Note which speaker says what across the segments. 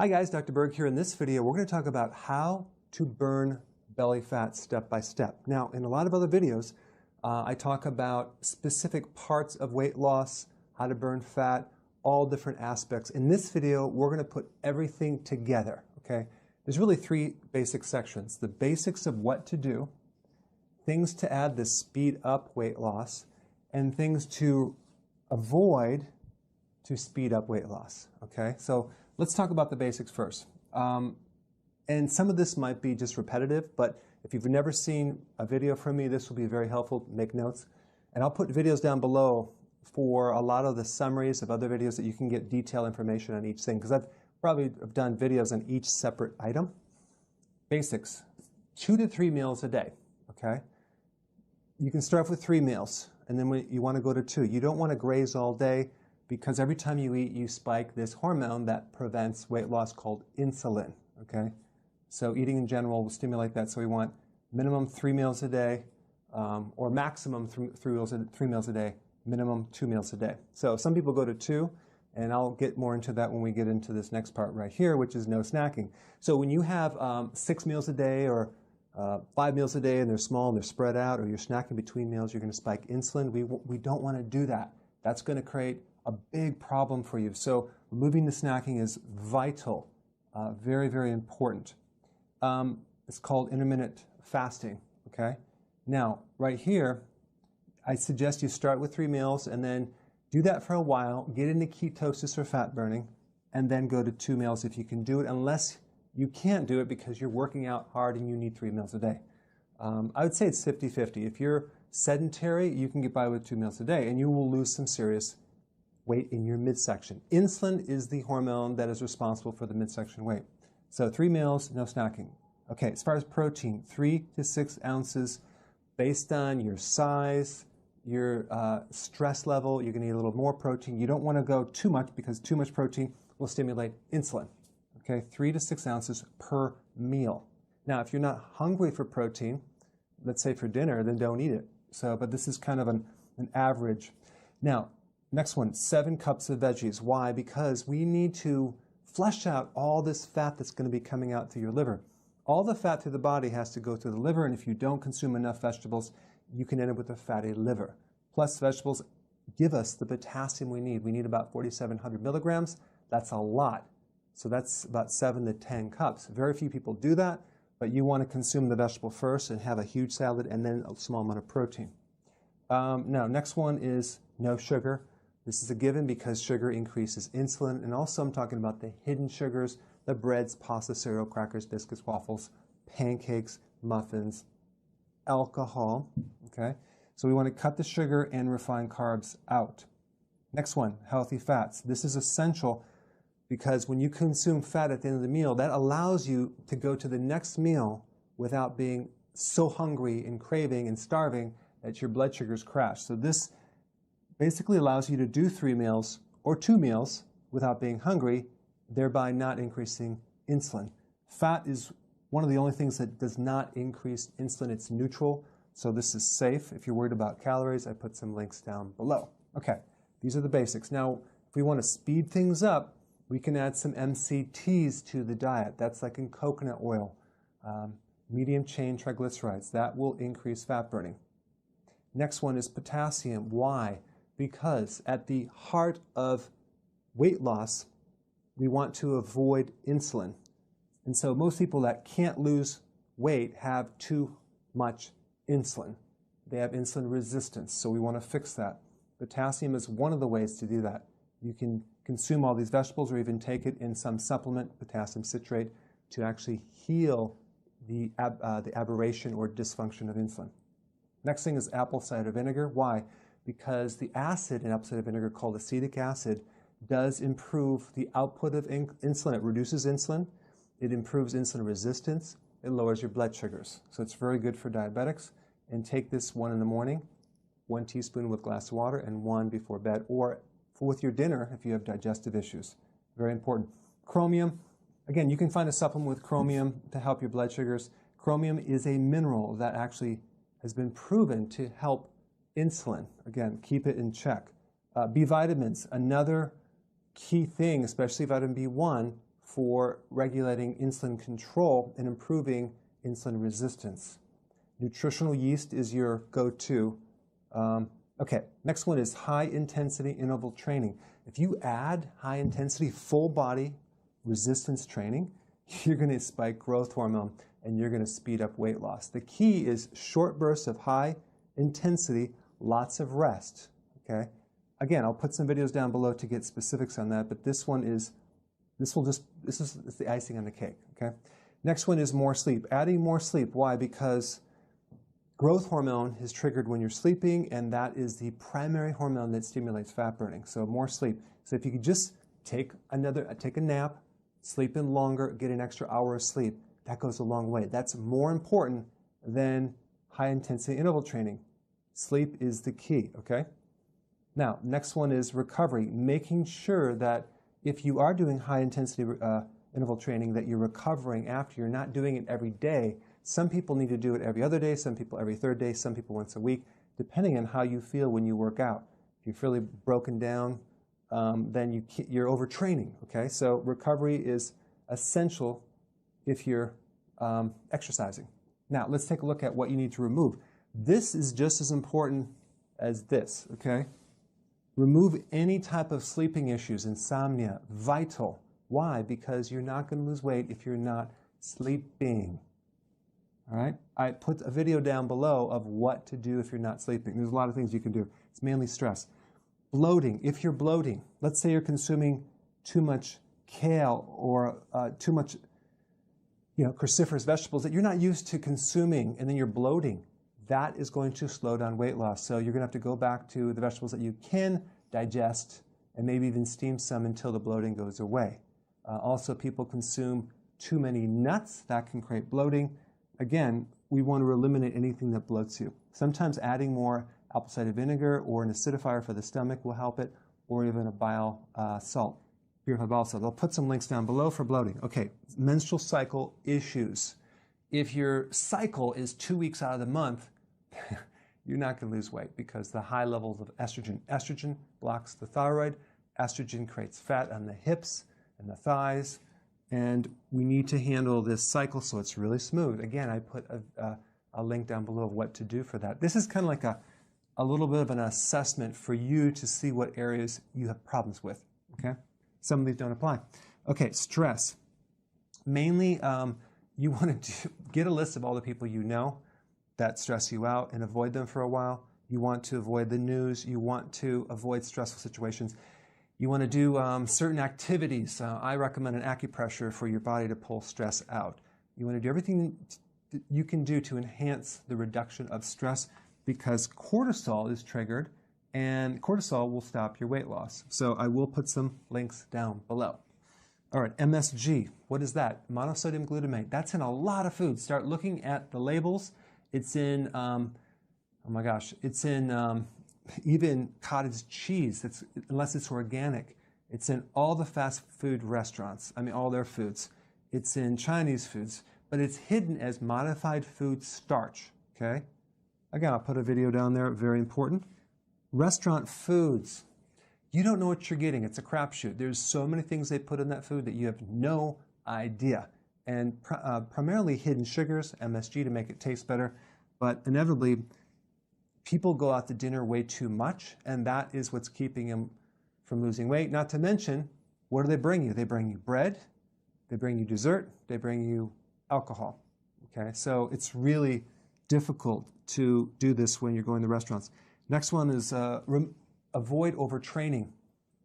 Speaker 1: Hi guys, Dr. Berg here. In this video, we're going to talk about how to burn belly fat step by step. Now, in a lot of other videos, I talk about specific parts of weight loss, how to burn fat, all different aspects. In this video, we're going to put everything together, okay? There's really three basic sections. The basics of what to do, things to add to speed up weight loss, and things to avoid to speed up weight loss, okay? So let's talk about the basics first. And some of this might be just repetitive, but if you've never seen a video from me, this will be very helpful. Make notes. And I'll put videos down below for a lot of the summaries of other videos that you can get detailed information on each thing, because I've probably done videos on each separate item. Basics, 2 to 3 meals a day, okay? You can start with 3 meals, and then when you want to go to 2. You don't want to graze all day, because every time you eat, you spike this hormone that prevents weight loss called insulin, okay? So eating in general will stimulate that. So we want minimum 3 meals a day, or maximum 3 meals a day, minimum 2 meals a day. So some people go to 2, and I'll get more into that when we get into this next part right here, which is no snacking. So when you have 6 meals a day or 5 meals a day and they're small and they're spread out, or you're snacking between meals, you're going to spike insulin. We don't want to do that. That's going to create a big problem for you. So removing the snacking is vital, very, very important. It's called intermittent fasting, okay? Now, right here, I suggest you start with 3 meals and then do that for a while, get into ketosis or fat burning, and then go to 2 meals if you can do it, unless you can't do it because you're working out hard and you need 3 meals a day. I would say it's 50-50. If you're sedentary, you can get by with 2 meals a day, and you will lose some serious weight in your midsection. Insulin is the hormone that is responsible for the midsection weight. So 3 meals, no snacking. Okay, as far as protein, 3 to 6 ounces based on your size, your stress level. You're going to need a little more protein. You don't want to go too much because too much protein will stimulate insulin. Okay, 3 to 6 ounces per meal. Now, if you're not hungry for protein, let's say for dinner, then don't eat it. So, but this is kind of an average. Now, next one, 7 cups of veggies. Why? Because we need to flush out all this fat that's going to be coming out through your liver. All the fat through the body has to go through the liver, and if you don't consume enough vegetables, you can end up with a fatty liver. Plus, vegetables give us the potassium we need. We need about 4,700 milligrams. That's a lot. So that's about 7 to 10 cups. Very few people do that, but you want to consume the vegetable first and have a huge salad and then a small amount of protein. Now, next one is no sugar. This is a given because sugar increases insulin, and also I'm talking about the hidden sugars, the breads, pasta, cereal, crackers, biscuits, waffles, pancakes, muffins, alcohol, okay? So we want to cut the sugar and refined carbs out. Next one, healthy fats. This is essential because when you consume fat at the end of the meal, that allows you to go to the next meal without being so hungry and craving and starving that your blood sugars crash. So this basically allows you to do 3 meals or 2 meals without being hungry, thereby not increasing insulin. Fat is one of the only things that does not increase insulin. It's neutral, so this is safe. If you're worried about calories, I put some links down below. Okay, these are the basics. Now, if we want to speed things up, we can add some MCTs to the diet. That's like in coconut oil, medium chain triglycerides. That will increase fat burning. Next one is potassium. Why? Because at the heart of weight loss, we want to avoid insulin. And so most people that can't lose weight have too much insulin. They have insulin resistance, so we want to fix that. Potassium is one of the ways to do that. You can consume all these vegetables or even take it in some supplement, potassium citrate, to actually heal the aberration or dysfunction of insulin. Next thing is apple cider vinegar. Why? Because the acid in apple cider vinegar, called acetic acid, does improve the output of insulin. It reduces insulin. It improves insulin resistance. It lowers your blood sugars. So it's very good for diabetics. And take this 1 in the morning, 1 teaspoon with a glass of water, and 1 before bed, or with your dinner if you have digestive issues. Very important. Chromium. Again, you can find a supplement with chromium to help your blood sugars. Chromium is a mineral that actually has been proven to help insulin. Again, keep it in check. B vitamins, another key thing, especially vitamin B1, for regulating insulin control and improving insulin resistance. Nutritional yeast is your go-to. Okay, next one is high-intensity interval training. If you add high-intensity full-body resistance training, you're going to spike growth hormone and you're going to speed up weight loss. The key is short bursts of high intensity, lots of rest. Okay. Again, I'll put some videos down below to get specifics on that, but this is the icing on the cake. Okay. Next one is more sleep. Adding more sleep. Why? Because growth hormone is triggered when you're sleeping, and that is the primary hormone that stimulates fat burning. So more sleep. So if you could just take a nap, sleep in longer, get an extra hour of sleep, that goes a long way. That's more important than high-intensity interval training. Sleep is the key, okay? Now, next one is recovery, making sure that if you are doing high-intensity interval training, that you're recovering after. You're not doing it every day. Some people need to do it every other day, some people every third day, some people once a week, depending on how you feel when you work out. If you're really broken down, then you're overtraining, okay? So recovery is essential if you're exercising. Now, let's take a look at what you need to remove. This is just as important as this, okay? Remove any type of sleeping issues, insomnia, vital. Why? Because you're not going to lose weight if you're not sleeping. All right? I put a video down below of what to do if you're not sleeping. There's a lot of things you can do. It's mainly stress. Bloating. If you're bloating, let's say you're consuming too much kale or too much cruciferous vegetables that you're not used to consuming, and then you're bloating. That is going to slow down weight loss. So you're going to have to go back to the vegetables that you can digest and maybe even steam some until the bloating goes away. Also, people consume too many nuts. That can create bloating. Again, we want to eliminate anything that bloats you. Sometimes adding more apple cider vinegar or an acidifier for the stomach will help it, or even a bile salt. Purified bile salt. I'll put some links down below for bloating. Okay, menstrual cycle issues. If your cycle is 2 weeks out of the month, you're not going to lose weight because the high levels of estrogen. Estrogen blocks the thyroid. Estrogen creates fat on the hips and the thighs. And we need to handle this cycle so it's really smooth. Again, I put a link down below of what to do for that. This is kind of like a little bit of an assessment for you to see what areas you have problems with. Okay? Some of these don't apply. Okay, stress. Mainly, you want to get a list of all the people you know that stress you out and avoid them for a while. You want to avoid the news. You want to avoid stressful situations. You want to do certain activities. I recommend an acupressure for your body to pull stress out. You want to do everything you can do to enhance the reduction of stress because cortisol is triggered, and cortisol will stop your weight loss. So I will put some links down below. All right, MSG, what is that? Monosodium glutamate. That's in a lot of foods. Start looking at the labels. It's in, oh my gosh, it's in even cottage cheese, unless it's organic. It's in all the fast food restaurants. I mean, all their foods. It's in Chinese foods, but it's hidden as modified food starch, okay? Again, I'll put a video down there, very important. Restaurant foods. You don't know what you're getting. It's a crapshoot. There's so many things they put in that food that you have no idea. And primarily hidden sugars, MSG, to make it taste better. But inevitably, people go out to dinner way too much, and that is what's keeping them from losing weight. Not to mention, what do they bring you? They bring you bread, they bring you dessert, they bring you alcohol. Okay, so it's really difficult to do this when you're going to restaurants. Next one is avoid overtraining.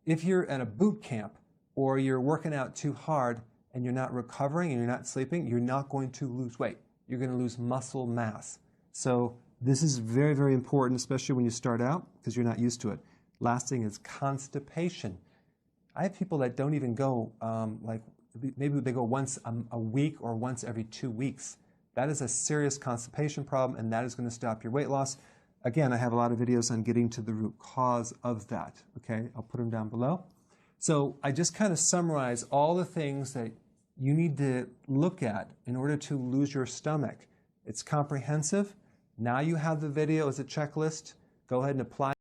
Speaker 1: If you're at a boot camp or you're working out too hard and you're not recovering and you're not sleeping, you're not going to lose weight. You're going to lose muscle mass. So this is very, very important, especially when you start out because you're not used to it. Last thing is constipation. I have people that don't even go, maybe they go once a week or once every 2 weeks. That is a serious constipation problem, and that is going to stop your weight loss. Again, I have a lot of videos on getting to the root cause of that. Okay, I'll put them down below. So I just kind of summarize all the things that you need to look at in order to lose your stomach. It's comprehensive. Now you have the video as a checklist. Go ahead and apply